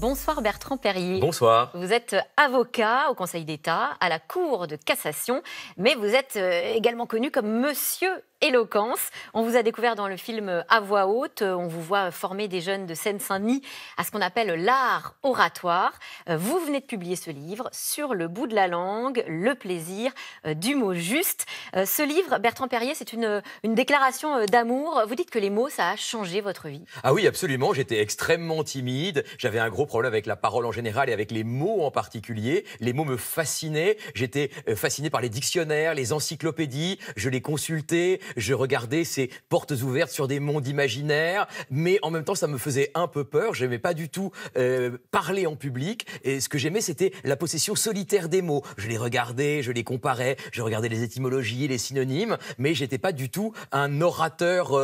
Bonsoir Bertrand Perrier. Bonsoir. Vous êtes avocat au Conseil d'État, à la Cour de cassation, mais vous êtes également connu comme Monsieur Éloquence. On vous a découvert dans le film À voix haute. On vous voit former des jeunes de Seine-Saint-Denis à ce qu'on appelle l'art oratoire. Vous venez de publier ce livre, Sur le bout de la langue, le plaisir du mot juste. Ce livre, Bertrand Perrier, c'est une déclaration d'amour. Vous dites que les mots, ça a changé votre vie. Ah oui, absolument. J'étais extrêmement timide. J'avais un gros problème avec la parole en général et avec les mots en particulier. Les mots me fascinaient. J'étais fasciné par les dictionnaires, les encyclopédies. Je les consultais. Je regardais ces portes ouvertes sur des mondes imaginaires. Mais en même temps, ça me faisait un peu peur. Je n'aimais pas du tout parler en public. Et ce que j'aimais, c'était la possession solitaire des mots. Je les regardais, je les comparais. Je regardais les étymologies, les synonymes. Mais j'étais pas du tout un orateur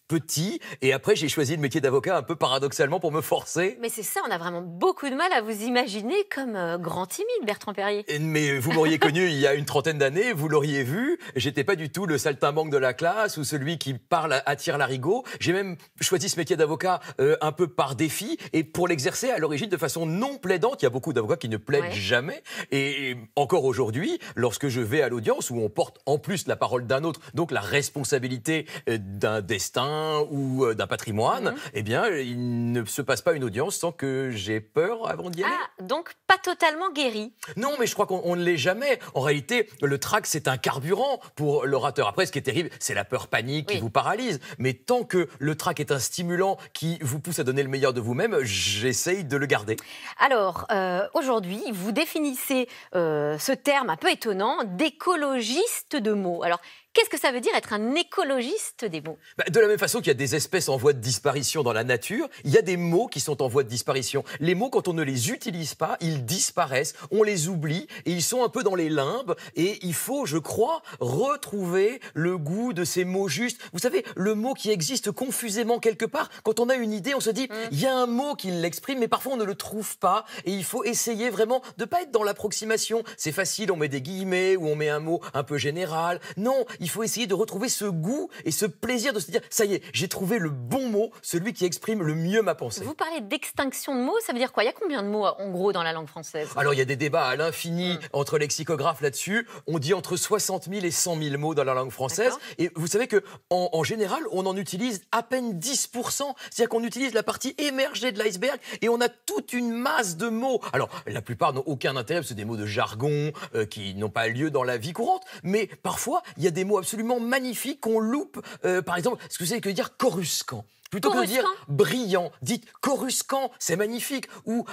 petit, et après j'ai choisi le métier d'avocat un peu paradoxalement pour me forcer. Mais c'est ça, on a vraiment beaucoup de mal à vous imaginer comme grand timide, Bertrand Perrier. Mais vous m'auriez connu il y a une trentaine d'années, vous l'auriez vu, j'étais pas du tout le saltimbanque de la classe ou celui qui parle à tire-larigot. J'ai même choisi ce métier d'avocat un peu par défi et pour l'exercer à l'origine de façon non plaidante. Il y a beaucoup d'avocats qui ne plaident jamais, et encore aujourd'hui, lorsque je vais à l'audience où on porte en plus la parole d'un autre, donc la responsabilité d'un destin ou d'un patrimoine, eh bien, il ne se passe pas une audience sans que j'ai peur avant d'y aller. Ah, donc pas totalement guéri. Non, mais je crois qu'on ne l'est jamais. En réalité, le trac, c'est un carburant pour l'orateur. Après, ce qui est terrible, c'est la peur panique qui vous paralyse. Mais tant que le trac est un stimulant qui vous pousse à donner le meilleur de vous-même, j'essaye de le garder. Alors, aujourd'hui, vous définissez ce terme un peu étonnant d'écologiste de mots. Alors, qu'est-ce que ça veut dire être un écologiste des mots ? De la même façon qu'il y a des espèces en voie de disparition dans la nature, il y a des mots qui sont en voie de disparition. Les mots, quand on ne les utilise pas, ils disparaissent, on les oublie et ils sont un peu dans les limbes. Et il faut, je crois, retrouver le goût de ces mots justes. Vous savez, le mot qui existe confusément quelque part, quand on a une idée, on se dit, il y a un mot qui l'exprime, mais parfois on ne le trouve pas. Et il faut essayer vraiment de ne pas être dans l'approximation. C'est facile, on met des guillemets ou on met un mot un peu général. Non, il faut essayer de retrouver ce goût et ce plaisir de se dire, ça y est, j'ai trouvé le bon mot, celui qui exprime le mieux ma pensée. Vous parlez d'extinction de mots, ça veut dire quoi ? Il y a combien de mots, en gros, dans la langue française ? Alors, il y a des débats à l'infini entre lexicographes là-dessus. On dit entre 60 000 et 100 000 mots dans la langue française. Et vous savez qu'en général, on en utilise à peine 10%. C'est-à-dire qu'on utilise la partie émergée de l'iceberg et on a toute une masse de mots. Alors, la plupart n'ont aucun intérêt, c'est des mots de jargon qui n'ont pas lieu dans la vie courante. Mais parfois, il y a des mots absolument magnifiques qu'on loupe. Par exemple, ce que vous savez que dire coruscant. Plutôt que de dire brillant, dites coruscant, c'est magnifique. Ou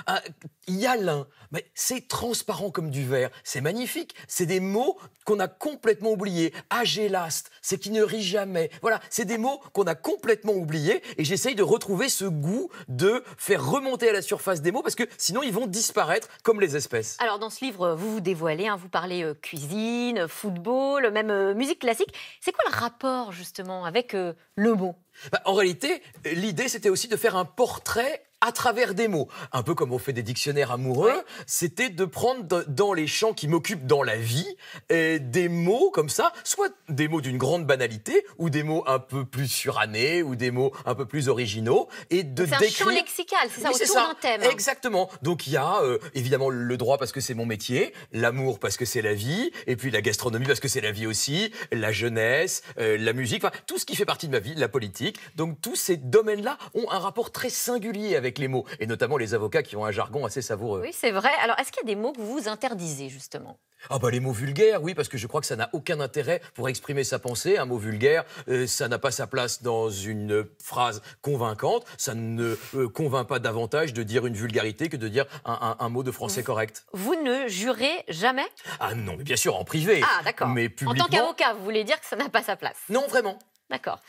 hyalin, mais c'est transparent comme du verre, c'est magnifique. C'est des mots qu'on a complètement oubliés. Agélaste, c'est qui ne rit jamais. Voilà, c'est des mots qu'on a complètement oubliés et j'essaye de retrouver ce goût de faire remonter à la surface des mots parce que sinon ils vont disparaître comme les espèces. Alors dans ce livre, vous vous dévoilez, vous parlez cuisine, football, même musique classique. C'est quoi le rapport justement avec le mot ? En réalité, l'idée, c'était aussi de faire un portrait à travers des mots. Un peu comme on fait des dictionnaires amoureux, c'était de prendre dans les champs qui m'occupent dans la vie des mots comme ça, soit des mots d'une grande banalité, ou des mots un peu plus surannés, ou des mots un peu plus originaux, et de décrire... C'est un champ lexical, c'est ça, autour d'un thème. Exactement. Donc il y a évidemment le droit parce que c'est mon métier, l'amour parce que c'est la vie, et puis la gastronomie parce que c'est la vie aussi, la jeunesse, la musique, enfin tout ce qui fait partie de ma vie, la politique. Donc tous ces domaines-là ont un rapport très singulier avec les mots, et notamment les avocats qui ont un jargon assez savoureux. Oui, c'est vrai. Alors, est-ce qu'il y a des mots que vous vous interdisez, justement ? Ah bah les mots vulgaires, oui, parce que je crois que ça n'a aucun intérêt pour exprimer sa pensée. Un mot vulgaire, ça n'a pas sa place dans une phrase convaincante. Ça ne convainc pas davantage de dire une vulgarité que de dire un mot de français correct. Vous ne jurez jamais ? Ah non, mais bien sûr, en privé. Ah, d'accord. Mais publiquement... En tant qu'avocat, vous voulez dire que ça n'a pas sa place ? Non, vraiment. D'accord.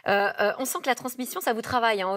On sent que la transmission, ça vous travaille au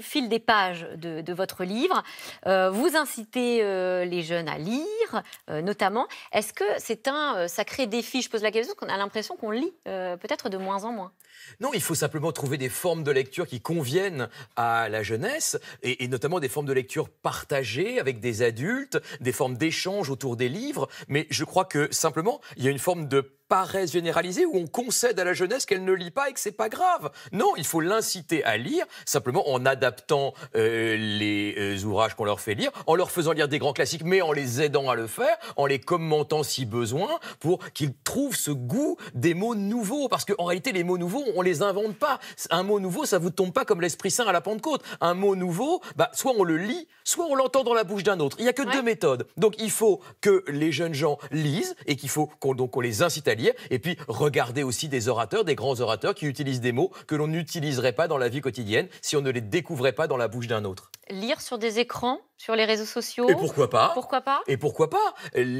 fil des pages de votre livre. Vous incitez les jeunes à lire, notamment. Est-ce que c'est un sacré défi ? Je pose la question parce qu'on a l'impression qu'on lit peut-être de moins en moins. Non, il faut simplement trouver des formes de lecture qui conviennent à la jeunesse, et notamment des formes de lecture partagées avec des adultes, des formes d'échange autour des livres. Mais je crois que simplement, il y a une forme de paresse généralisée où on concède à la jeunesse qu'elle ne lit pas et que c'est pas grave. Non, il faut l'inciter à lire, simplement en adaptant les ouvrages qu'on leur fait lire, en leur faisant lire des grands classiques, mais en les aidant à le faire, en les commentant si besoin, pour qu'ils trouvent ce goût des mots nouveaux. Parce qu'en réalité, les mots nouveaux, on les invente pas. Un mot nouveau, ça vous tombe pas comme l'Esprit Saint à la Pentecôte. Un mot nouveau, soit on le lit, soit on l'entend dans la bouche d'un autre. Il y a que deux méthodes. Donc il faut que les jeunes gens lisent et qu'il faut qu'on les incite à lire. Et puis regarder aussi des orateurs, des grands orateurs qui utilisent des mots que l'on n'utiliserait pas dans la vie quotidienne si on ne les découvrait pas dans la bouche d'un autre. Lire sur des écrans, sur les réseaux sociaux. Et pourquoi pas? Pourquoi pas? Et pourquoi pas?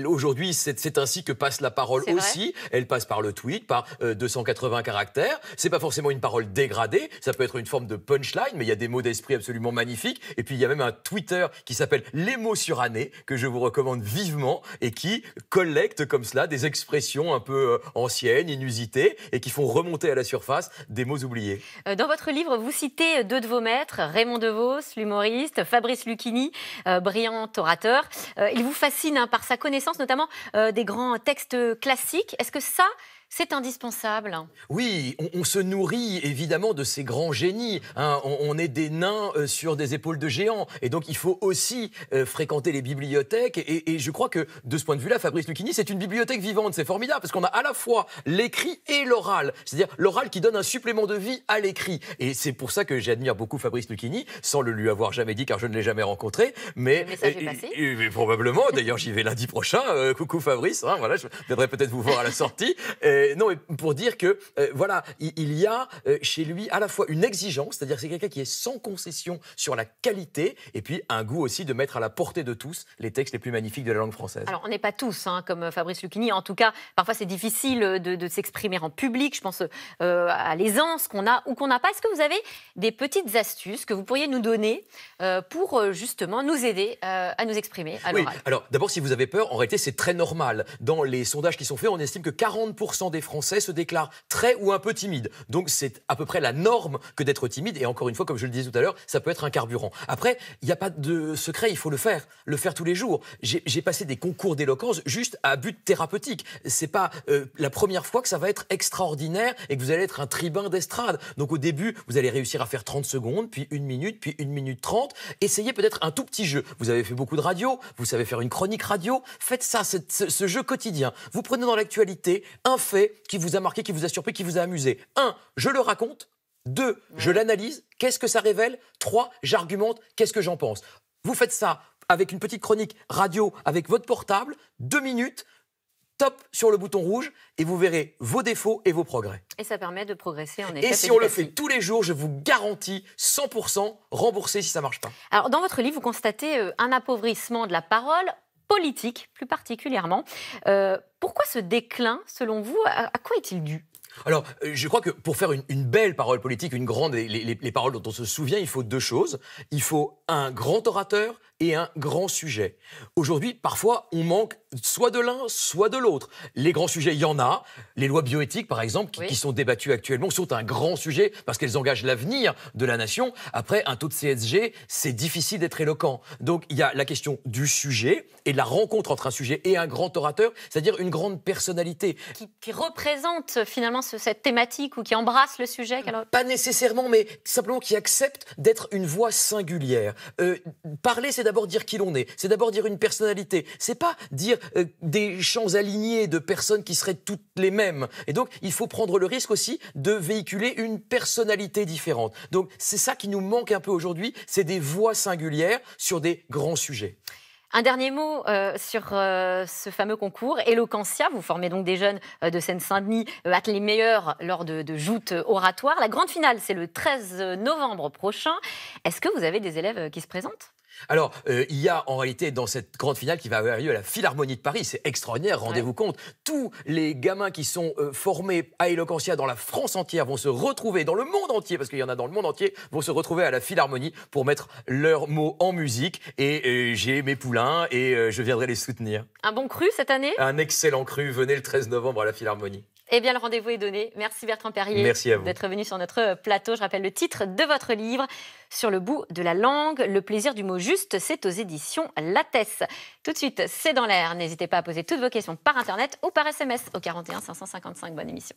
Aujourd'hui, c'est ainsi que passe la parole aussi. Elle passe par le tweet, par 280 caractères. C'est pas forcément une parole dégradée. Ça peut être une forme de punchline, mais il y a des mots d'esprit absolument magnifiques. Et puis il y a même un Twitter qui s'appelle Les mots surannés, que je vous recommande vivement et qui collecte comme cela des expressions un peu anciennes, inusitées, et qui font remonter à la surface des mots oubliés. Dans votre livre, vous citez deux de vos maîtres, Raymond DeVos, l'humoriste, Fabrice Lucchini, brillant orateur. Il vous fascine par sa connaissance, notamment des grands textes classiques. Est-ce que ça, c'est indispensable? Oui, on se nourrit évidemment de ces grands génies. On est des nains sur des épaules de géants. Et donc il faut aussi fréquenter les bibliothèques. Et je crois que de ce point de vue-là, Fabrice Lucchini, c'est une bibliothèque vivante. C'est formidable parce qu'on a à la fois l'écrit et l'oral. C'est-à-dire l'oral qui donne un supplément de vie à l'écrit. Et c'est pour ça que j'admire beaucoup Fabrice Lucchini, sans le lui avoir jamais dit car je ne l'ai jamais rencontré. Mais, le message est passé. Probablement. D'ailleurs, j'y vais lundi prochain. Coucou Fabrice. Voilà, je viendrai peut-être vous voir à la sortie. Non, mais pour dire que, voilà, il y a chez lui à la fois une exigence, c'est-à-dire que c'est quelqu'un qui est sans concession sur la qualité, et puis un goût aussi de mettre à la portée de tous les textes les plus magnifiques de la langue française. Alors, on n'est pas tous comme Fabrice Lucchini. En tout cas, parfois, c'est difficile de s'exprimer en public. Je pense à l'aisance qu'on a ou qu'on n'a pas. Est-ce que vous avez des petites astuces que vous pourriez nous donner pour justement nous aider à nous exprimer à l'oral? Oui, alors d'abord, si vous avez peur, en réalité, c'est très normal. Dans les sondages qui sont faits, on estime que 40% des Français se déclarent très ou un peu timides. Donc c'est à peu près la norme que d'être timide. Et encore une fois, comme je le disais tout à l'heure, ça peut être un carburant. Après, il n'y a pas de secret, il faut le faire tous les jours. J'ai passé des concours d'éloquence juste à but thérapeutique. C'est pas la première fois que ça va être extraordinaire et que vous allez être un tribun d'estrade. Donc au début, vous allez réussir à faire 30 secondes, puis 1 minute, puis 1 minute 30. Essayez peut-être un tout petit jeu. Vous avez fait beaucoup de radio, vous savez faire une chronique radio. Faites ça, ce jeu quotidien. Vous prenez dans l'actualité un fait qui vous a marqué, qui vous a surpris, qui vous a amusé. 1, je le raconte. 2, je l'analyse. Qu'est-ce que ça révèle? 3, j'argumente. Qu'est-ce que j'en pense? Vous faites ça avec une petite chronique radio, avec votre portable, 2 minutes, top sur le bouton rouge, et vous verrez vos défauts et vos progrès. Et ça permet de progresser en effet. Et si on le fait tous les jours, je vous garantis 100% remboursé si ça ne marche pas. Alors, dans votre livre, vous constatez un appauvrissement de la parole politique, plus particulièrement. Pourquoi ce déclin, selon vous? À quoi est-il dû? Alors, je crois que pour faire une belle parole politique, une grande, les paroles dont on se souvient, il faut 2 choses. Il faut un grand orateur et un grand sujet. Aujourd'hui, parfois, on manque soit de l'un, soit de l'autre. Les grands sujets, il y en a. Les lois bioéthiques, par exemple, qui sont débattues actuellement, sont un grand sujet parce qu'elles engagent l'avenir de la nation. Après, un taux de CSG, c'est difficile d'être éloquent. Donc, il y a la question du sujet et de la rencontre entre un sujet et un grand orateur, c'est-à-dire une grande personnalité. Qui représente finalement cette thématique ou qui embrasse le sujet? Pas nécessairement, mais simplement qui accepte d'être une voix singulière. Parler, c'est d'abord dire qui l'on est, c'est d'abord dire une personnalité. C'est pas dire des champs alignés de personnes qui seraient toutes les mêmes. Et donc, il faut prendre le risque aussi de véhiculer une personnalité différente. Donc, c'est ça qui nous manque un peu aujourd'hui, c'est des voix singulières sur des grands sujets. Un dernier mot sur ce fameux concours, Eloquentia. Vous formez donc des jeunes de Seine-Saint-Denis à les meilleurs lors de joutes oratoires. La grande finale, c'est le 13 novembre prochain. Est-ce que vous avez des élèves qui se présentent? Alors, il y a en réalité dans cette grande finale qui va avoir lieu à la Philharmonie de Paris, c'est extraordinaire, rendez-vous compte, tous les gamins qui sont formés à Eloquentia dans la France entière vont se retrouver, dans le monde entier, parce qu'il y en a dans le monde entier, vont se retrouver à la Philharmonie pour mettre leurs mots en musique. Et j'ai mes poulains et je viendrai les soutenir. Un bon cru cette année? Un excellent cru, venez le 13 novembre à la Philharmonie. Eh bien, le rendez-vous est donné. Merci Bertrand Perrier d'être venu sur notre plateau. Je rappelle le titre de votre livre, Sur le bout de la langue, le plaisir du mot juste, c'est aux éditions Lattès. Tout de suite, c'est dans l'air. N'hésitez pas à poser toutes vos questions par Internet ou par SMS au 41 555. Bonne émission.